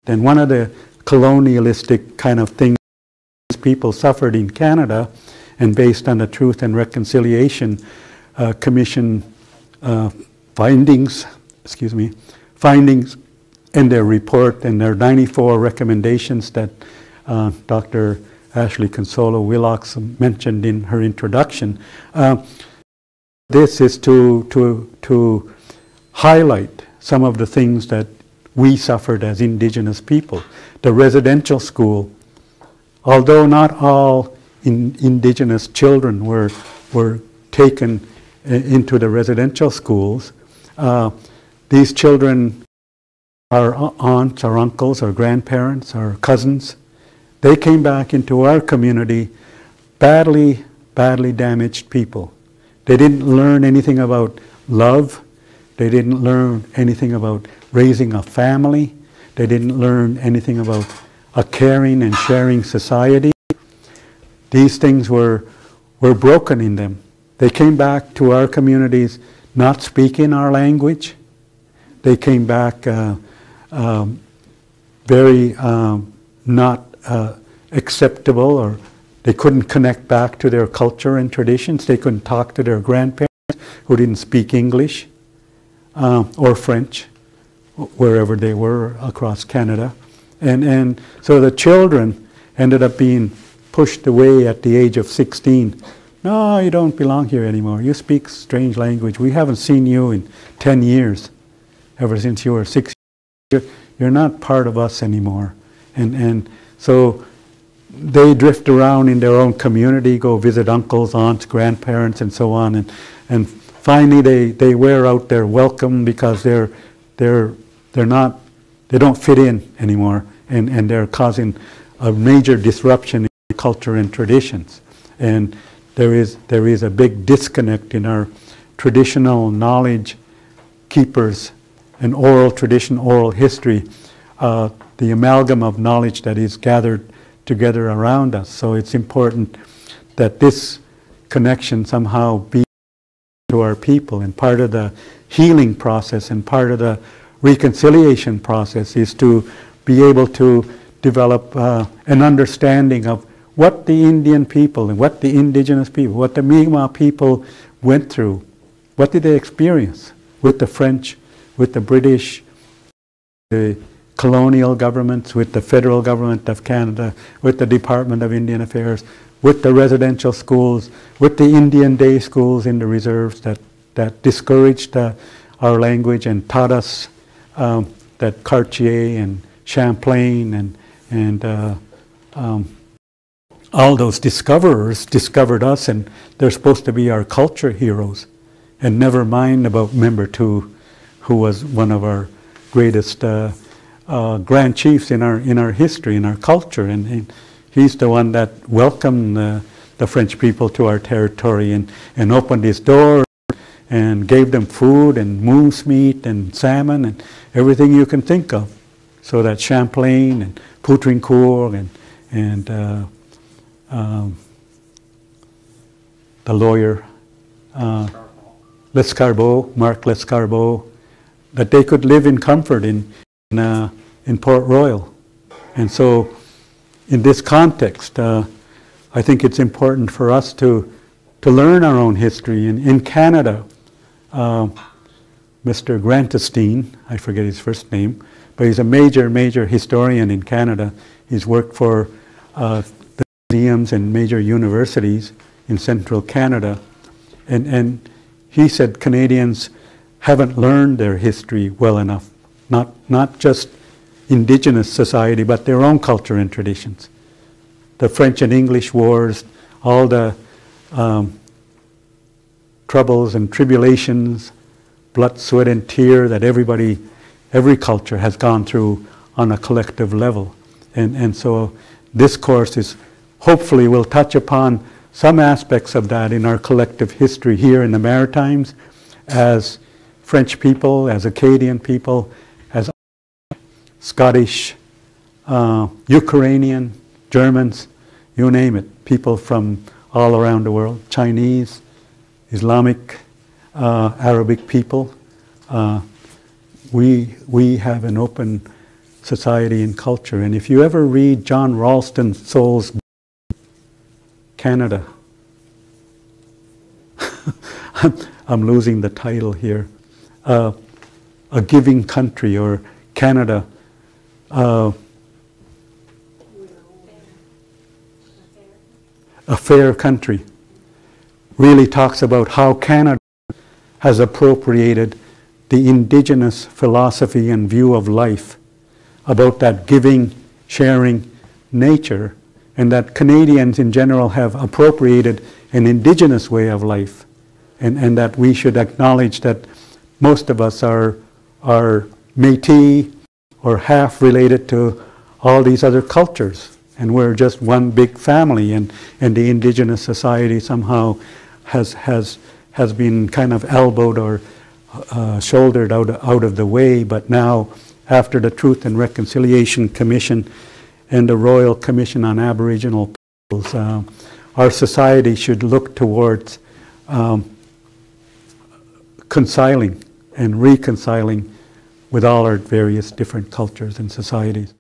And one of the colonialistic kind of things people suffered in Canada, and based on the Truth and Reconciliation Commission findings in their report and their 94 recommendations that Dr. Ashley Consolo Willox mentioned in her introduction. This is to highlight some of the things that we suffered as Indigenous people. The residential school, although not all Indigenous children were taken into the residential schools, these children, our aunts or uncles or grandparents or cousins, they came back into our community badly damaged people. They didn't learn anything about love. They didn't learn anything about raising a family. They didn't learn anything about a caring and sharing society. These things were broken in them. They came back to our communities not speaking our language. They came back very not acceptable, or they couldn't connect back to their culture and traditions. They couldn't talk to their grandparents who didn't speak English or French, wherever they were across Canada. And so the children ended up being pushed away at the age of 16. No, you don't belong here anymore. You speak strange language. We haven't seen you in 10 years, ever since you were 6 years. You're not part of us anymore. And so they drift around in their own community, go visit uncles, aunts, grandparents, and so on. And finally they wear out their welcome because they don't fit in anymore, and they're causing a major disruption in culture and traditions. And there is a big disconnect in our traditional knowledge keepers and oral tradition, oral history, the amalgam of knowledge that is gathered together around us. So it's important that this connection somehow be to our people, and part of the healing process and part of the reconciliation process is to be able to develop an understanding of what the Indian people and what the Indigenous people, what the Mi'kmaq people went through. What did they experience with the French, with the British, the colonial governments, with the federal government of Canada, with the Department of Indian Affairs, with the residential schools, with the Indian day schools in the reserves that discouraged our language and taught us that Cartier and Champlain and all those discoverers discovered us, and they're supposed to be our culture heroes. And never mind about Membertou, who was one of our greatest grand chiefs in our history, in our culture, and he's the one that welcomed the French people to our territory and opened his door and gave them food and moose meat and salmon and everything you can think of, so that Champlain and Poutrincourt and the lawyer Lescarbot, Marc Lescarbot, that they could live in comfort in Port Royal. And so in this context, I think it's important for us to learn our own history. In Canada, Mr. Grantestein, I forget his first name, but he's a major historian in Canada. He's worked for the museums and major universities in central Canada. And he said Canadians haven't learned their history well enough, not just Indigenous society, but their own culture and traditions. The French and English wars, all the troubles and tribulations, blood, sweat, and tear that every culture has gone through on a collective level. And so this course is hopefully will touch upon some aspects of that in our collective history here in the Maritimes, as French people, as Acadian people, as Scottish, Ukrainian, Germans, you name it, people from all around the world, Chinese, Islamic, Arabic people. We have an open society and culture. And if you ever read John Ralston Soule's Canada, I'm losing the title here, A Giving Country, or Canada, A Fair Country, really talks about how Canada has appropriated the indigenous philosophy and view of life, about that giving, sharing nature, and that Canadians in general have appropriated an indigenous way of life, and that we should acknowledge that most of us are Métis or half related to all these other cultures, and we're just one big family, and the indigenous society somehow has been kind of elbowed or shouldered out of the way. But now, after the Truth and Reconciliation Commission and the Royal Commission on Aboriginal Peoples, our society should look towards reconciling with all our various different cultures and societies.